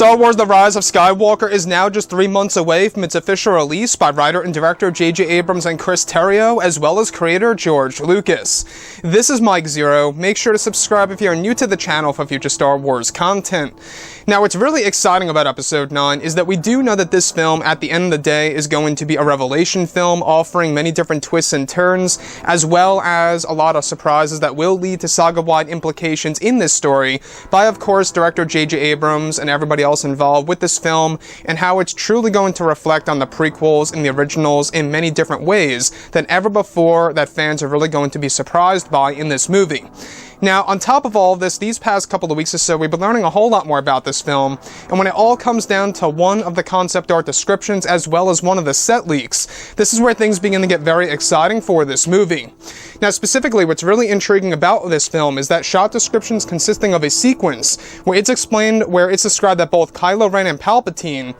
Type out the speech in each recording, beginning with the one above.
Star Wars The Rise of Skywalker is now just 3 months away from its official release by writer and director J.J. Abrams and Chris Terrio, as well as creator George Lucas. This is Mike Zero. Make sure to subscribe if you're new to the channel for future Star Wars content. Now, what's really exciting about Episode 9 is that we do know that this film, at the end of the day, is going to be a revelation film, offering many different twists and turns, as well as a lot of surprises that will lead to saga-wide implications in this story by, of course, director J.J. Abrams and everybody else involved with this film, and how it's truly going to reflect on the prequels and the originals in many different ways than ever before that fans are really going to be surprised by in this movie. Now, on top of all of this, these past couple of weeks or so, we've been learning a whole lot more about this film, and when it all comes down to one of the concept art descriptions as well as one of the set leaks, this is where things begin to get very exciting for this movie. Now, specifically, what's really intriguing about this film is that shot descriptions consisting of a sequence where it's described that both Kylo Ren and Palpatine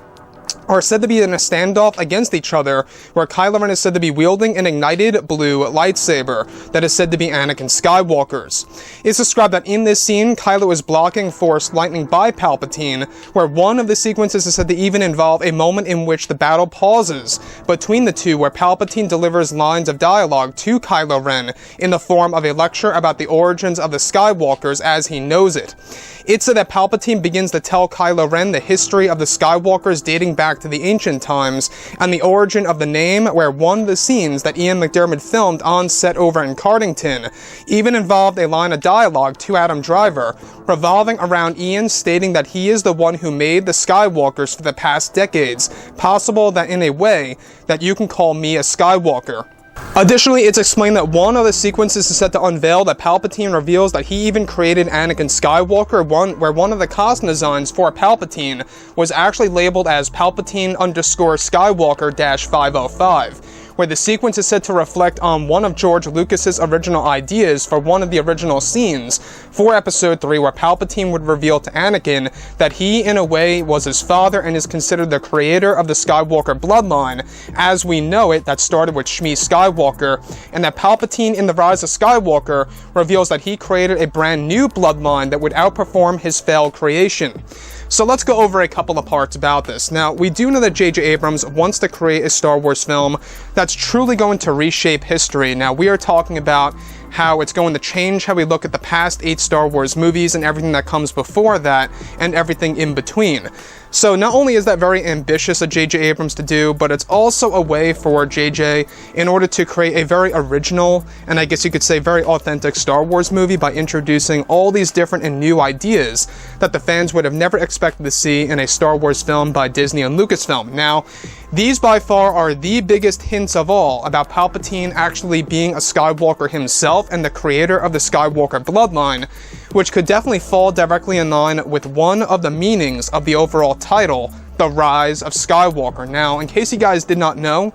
are said to be in a standoff against each other, where Kylo Ren is said to be wielding an ignited blue lightsaber that is said to be Anakin Skywalker's. It's described that in this scene, Kylo is blocking force lightning by Palpatine, where one of the sequences is said to even involve a moment in which the battle pauses between the two, where Palpatine delivers lines of dialogue to Kylo Ren in the form of a lecture about the origins of the Skywalkers as he knows it. It's said that Palpatine begins to tell Kylo Ren the history of the Skywalkers dating back to the ancient times, and the origin of the name, where one of the scenes that Ian McDiarmid filmed on set over in Cardington even involved a line of dialogue to Adam Driver, revolving around Ian stating that he is the one who made the Skywalkers for the past decades, possible that in a way that you can call me a Skywalker. Additionally, it's explained that one of the sequences is set to unveil that Palpatine reveals that he even created Anakin Skywalker, where one of the costume designs for Palpatine was actually labeled as Palpatine_Skywalker-505. Where the sequence is said to reflect on one of George Lucas's original ideas for one of the original scenes for Episode 3, where Palpatine would reveal to Anakin that he, in a way, was his father and is considered the creator of the Skywalker bloodline, as we know it, that started with Shmi Skywalker, and that Palpatine in The Rise of Skywalker reveals that he created a brand new bloodline that would outperform his failed creation. So let's go over a couple of parts about this. Now, we do know that J.J. Abrams wants to create a Star Wars film that's truly going to reshape history. Now, we are talking about how it's going to change how we look at the past 8 Star Wars movies and everything that comes before that and everything in between. So not only is that very ambitious of J.J. Abrams to do, but it's also a way for J.J. in order to create a very original, and I guess you could say very authentic Star Wars movie by introducing all these different and new ideas that the fans would have never expected to see in a Star Wars film by Disney and Lucasfilm. Now, these by far are the biggest hints of all about Palpatine actually being a Skywalker himself and the creator of the Skywalker bloodline, which could definitely fall directly in line with one of the meanings of the overall title, The Rise of Skywalker. Now, in case you guys did not know,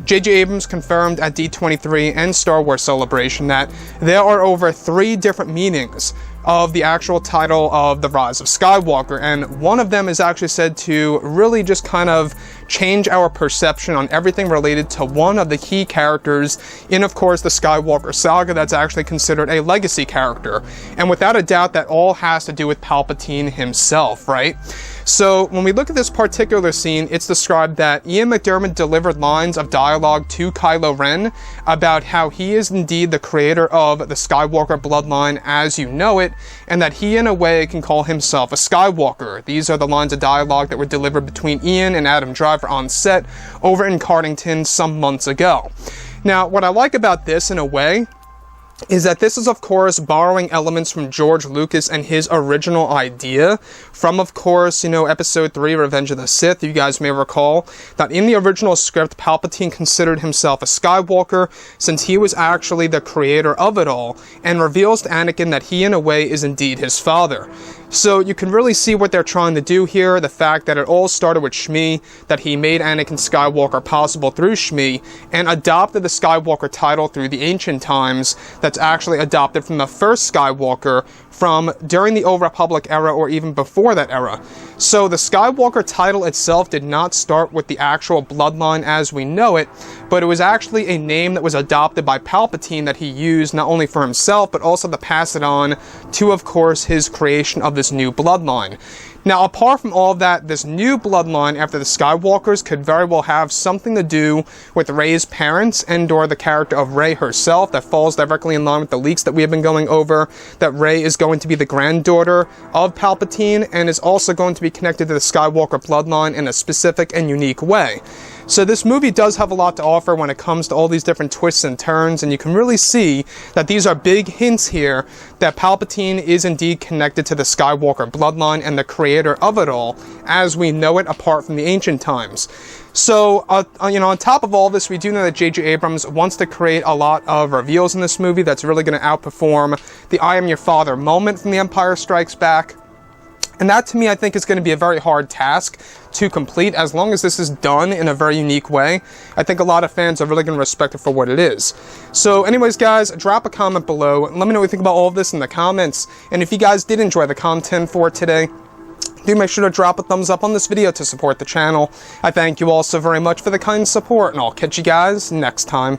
J.J. Abrams confirmed at D23 and Star Wars Celebration that there are over 3 different meanings of the actual title of The Rise of Skywalker, and one of them is actually said to really just kind of change our perception on everything related to one of the key characters in, of course, the Skywalker saga that's actually considered a legacy character. And without a doubt, that all has to do with Palpatine himself, right? So when we look at this particular scene, it's described that Ian McDiarmid delivered lines of dialogue to Kylo Ren about how he is indeed the creator of the Skywalker bloodline as you know it, and that he in a way can call himself a Skywalker. These are the lines of dialogue that were delivered between Ian and Adam Driver on set over in Cardington some months ago. Now, what I like about this in a way is that this is, of course, borrowing elements from George Lucas and his original idea from, of course, Episode 3, Revenge of the Sith. You guys may recall that in the original script, Palpatine considered himself a Skywalker since he was actually the creator of it all, and reveals to Anakin that he, in a way, is indeed his father. So you can really see what they're trying to do here, the fact that it all started with Shmi, that he made Anakin Skywalker possible through Shmi, and adopted the Skywalker title through the ancient times that's actually adopted from the first Skywalker from during the Old Republic era or even before that era. So the Skywalker title itself did not start with the actual bloodline as we know it, but it was actually a name that was adopted by Palpatine that he used not only for himself, but also to pass it on to, of course, his creation of this new bloodline. Now, apart from all of that, this new bloodline after the Skywalkers could very well have something to do with Rey's parents and or the character of Rey herself. That falls directly in line with the leaks that we have been going over, that Rey is going to be the granddaughter of Palpatine and is also going to be connected to the Skywalker bloodline in a specific and unique way. So this movie does have a lot to offer when it comes to all these different twists and turns, and you can really see that these are big hints here that Palpatine is indeed connected to the Skywalker bloodline and the creator of it all, as we know it apart from the ancient times. So, on top of all this, we do know that J.J. Abrams wants to create a lot of reveals in this movie that's really going to outperform the I am your father moment from The Empire Strikes Back. And that, to me, I think is going to be a very hard task to complete, as long as this is done in a very unique way. I think a lot of fans are really going to respect it for what it is. So anyways, guys, drop a comment below. Let me know what you think about all of this in the comments. And if you guys did enjoy the content for today, do make sure to drop a thumbs up on this video to support the channel. I thank you all so very much for the kind support, and I'll catch you guys next time.